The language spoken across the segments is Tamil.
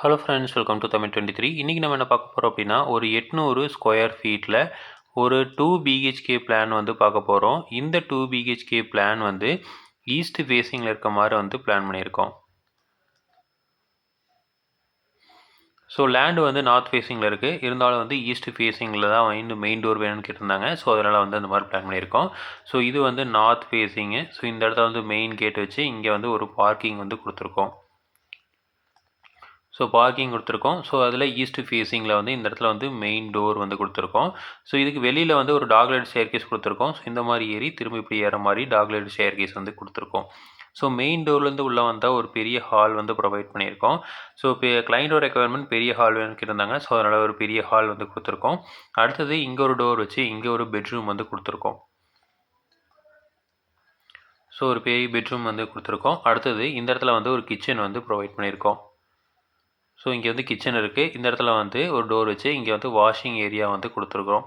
Hello friends, welcome to Tamil 23. இன்றைக்கி நம்ம என்ன பார்க்க போகிறோம் அப்படின்னா, ஒரு 800 ஸ்கொயர் ஃபீட்டில் ஒரு 2 பிஹெச்கே பிளான் வந்து பார்க்க போகிறோம். இந்த 2 பிஹெச்கே பிளான் வந்து ஈஸ்ட் ஃபேஸிங்கில் இருக்க மாதிரி வந்து பிளான் பண்ணியிருக்கோம். ஸோ லேண்டு வந்து நார்த் ஃபேஸிங்கில் இருக்குது, இருந்தாலும் வந்து ஈஸ்ட் ஃபேஸிங்கில் தான் வந்து மெயின் டோர் வேணும்னு கேட்டிருந்தாங்க. ஸோ அதனால் வந்து அந்த மாதிரி பிளான் பண்ணியிருக்கோம். ஸோ இது வந்து நார்த் ஃபேஸிங்கு. ஸோ இந்த இடத்துல வந்து மெயின் கேட் வச்சு இங்கே வந்து ஒரு பார்க்கிங் வந்து கொடுத்துருக்கோம். ஸோ பார்க்கிங் கொடுத்துருக்கோம். ஸோ அதில் ஈஸ்ட் ஃபேஸிங்கில் வந்து இந்த இடத்துல வந்து மெயின் டோர் வந்து கொடுத்துருக்கோம். ஸோ இதுக்கு வெளியில் வந்து ஒரு டாக்லைட் ஸ்டேர்கேஸ் கொடுத்துருக்கோம். ஸோ இந்த மாதிரி ஏறி திரும்ப இப்படி ஏற மாதிரி டாக்லைட் ஸ்டேர்கேஸ் வந்து கொடுத்துருக்கோம். ஸோ மெயின் டோர்லேருந்து உள்ளே வந்தால் ஒரு பெரிய ஹால் வந்து ப்ரொவைட் பண்ணியிருக்கோம். ஸோ இப்போ கிளைண்டோட ரெக்குவயர்மெண்ட் பெரிய ஹால் வேணும்னு கேட்டிருந்தாங்க. ஸோ அதனால் ஒரு பெரிய ஹால் வந்து கொடுத்துருக்கோம். அடுத்தது இங்கே ஒரு டோர் வச்சு இங்கே ஒரு பெட்ரூம் வந்து கொடுத்துருக்கோம். ஸோ ஒரு பெரிய பெட்ரூம் வந்து கொடுத்துருக்கோம். அடுத்தது இந்த இடத்துல வந்து ஒரு கிச்சன் வந்து ப்ரொவைட் பண்ணியிருக்கோம். ஸோ இங்கே வந்து கிச்சன் இருக்குது. இந்த இடத்துல வந்து ஒரு டோர் வச்சு இங்கே வந்து வாஷிங் ஏரியா வந்து கொடுத்துருக்குறோம்.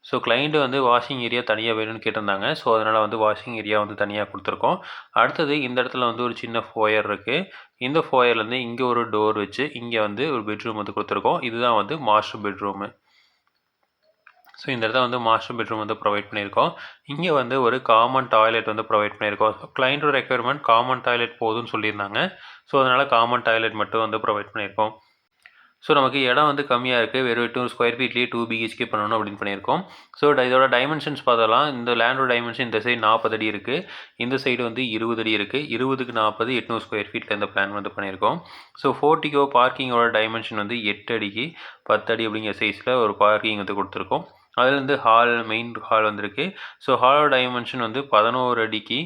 ஸோ கிளைண்ட்டு வந்து வாஷிங் ஏரியா தனியாக வேணும்னு கேட்டிருந்தாங்க. ஸோ அதனால் வந்து வாஷிங் ஏரியா வந்து தனியாக கொடுத்துருக்கோம். அடுத்தது இந்த இடத்துல வந்து ஒரு சின்ன ஃபோயர் இருக்குது. இந்த ஃபோயர்லேருந்து இங்கே ஒரு டோர் வச்சு இங்கே வந்து ஒரு பெட்ரூம் வந்து கொடுத்துருக்கோம். இதுதான் வந்து மாஸ்டர் பெட்ரூமு. ஸோ இந்த இடத்துல வந்து மாஸ்டர் பெட்ரூம் வந்து ப்ரொவைட் பண்ணியிருக்கோம். இங்கே வந்து ஒரு காமன் டாய்லெட் வந்து ப்ரொவைட் பண்ணியிருக்கோம். ஸோ கிளைண்ட்டோட ரெக்குயர்மெண்ட் காமன் டாய்லெட் போதும்னு சொல்லியிருந்தாங்க. ஸோ அதனால் காமன் டாய்லெட் மட்டும் வந்து ப்ரொவைட் பண்ணியிருக்கோம். ஸோ நமக்கு இடம் வந்து கம்மியாக இருக்குது, வெறும் 800 ஸ்கொயர் ஃபீட்லேயே 2 பிஹெச்கே பண்ணணும் அப்படின்னு பண்ணியிருக்கோம். ஸோ இதோட டைமென்ஷன்ஸ் பார்த்தலாம். இந்த லேண்டோட டைமென்ஷன் இந்த சைடு 40 அடி இருக்குது, இந்த சைடு வந்து 20 அடி இருக்குது. 20க்கு 40 800 ஸ்கொயர் ஃபீட்டில் இந்த பிளான் வந்து பண்ணியிருக்கோம். ஸோ போர்ட்டிகோ பார்க்கிங்கோட டைமென்ஷன் வந்து 8 அடிக்கு 10 அடி அப்படிங்கிற சைஸில் ஒரு பார்க்கிங் வந்து கொடுத்துருக்கோம். அதுலேருந்து மெயின் ஹால் வந்துருக்கு. ஸோ ஹாலோட டைமென்ஷன் வந்து 11 அடிக்கு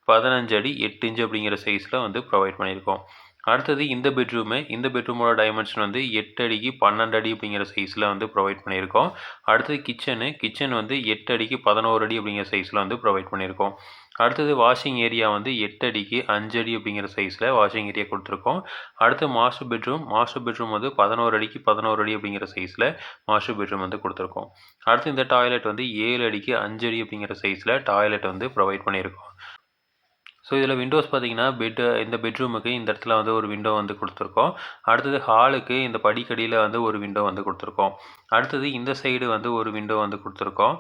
15 அடி 8 இன்ச்சு அப்படிங்கிற சைஸில் வந்து ப்ரொவைட் பண்ணியிருக்கோம். அடுத்தது இந்த பெட்ரூமோட டைமென்ஷன் வந்து 8 அடிக்கு 12 அடி அப்படிங்கிற சைஸில் வந்து ப்ரொவைட் பண்ணியிருக்கோம். அடுத்தது கிச்சன் வந்து 8 அடிக்கு 11 அடி அப்படிங்கிற சைஸில் வந்து ப்ரொவைட் பண்ணியிருக்கோம். அடுத்தது வாஷிங் ஏரியா வந்து 8 அடிக்கு 5 அடி அப்படிங்கிற சைஸில் வாஷிங் ஏரியா கொடுத்துருக்கோம். அடுத்து மாஸ்டர் பெட்ரூம் வந்து 11 அடிக்கு 11 அடி அப்படிங்கிற சைஸில் மாஸ்டர் பெட்ரூம் வந்து கொடுத்துருக்கோம். அடுத்து இந்த டாய்லெட் வந்து 7 அடிக்கு 5 அடி அப்படிங்கிற சைஸில் டாய்லெட் வந்து ப்ரொவைட் பண்ணியிருக்கோம். ஸோ இதில் விண்டோஸ் பார்த்தீங்கன்னா இந்த பெட்ரூமுக்கு இந்த இடத்துல வந்து ஒரு விண்டோ வந்து கொடுத்துருக்கோம். அடுத்தது ஹாலுக்கு இந்த படிக்கடியில் வந்து ஒரு விண்டோ வந்து கொடுத்துருக்கோம். அடுத்தது இந்த சைடு வந்து ஒரு விண்டோ வந்து கொடுத்துருக்கோம்.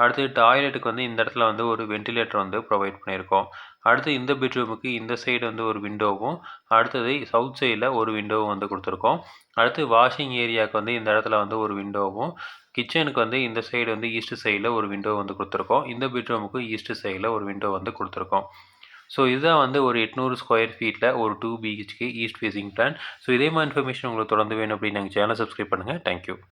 அடுத்தது டாய்லெட்டுக்கு வந்து இந்த இடத்துல வந்து ஒரு வென்டிலேட்டர் வந்து ப்ரொவைட் பண்ணியிருக்கோம். அடுத்து இந்த பெட்ரூமுக்கு இந்த சைடு வந்து ஒரு விண்டோவும், அடுத்தது சவுத் சைடில் ஒரு விண்டோவும் வந்து கொடுத்துருக்கோம். அடுத்து வாஷிங் ஏரியாவுக்கு வந்து இந்த இடத்துல வந்து ஒரு விண்டோவும், கிச்சனுக்கு வந்து இந்த சைடு வந்து ஈஸ்ட் சைடில் ஒரு விண்டோ வந்து கொடுத்துருக்கோம். இந்த பெட்ரூமுக்கு ஈஸ்ட் சைடில் ஒரு விண்டோ வந்து கொடுத்துருக்கோம். ஸோ இதுதான் வந்து ஒரு 800 ஸ்கொயர் ஃபீட்டில் ஒரு 2 BHK east facing plan. So இதே மாதிரி இன்ஃபர்மேஷன் உங்களுக்கு தொடர்ந்து வேணும் அப்படின்னு எங்கள் சேனலை சப்ஸ்கிரைப் பண்ணுங்கள். தேங்க்யூ.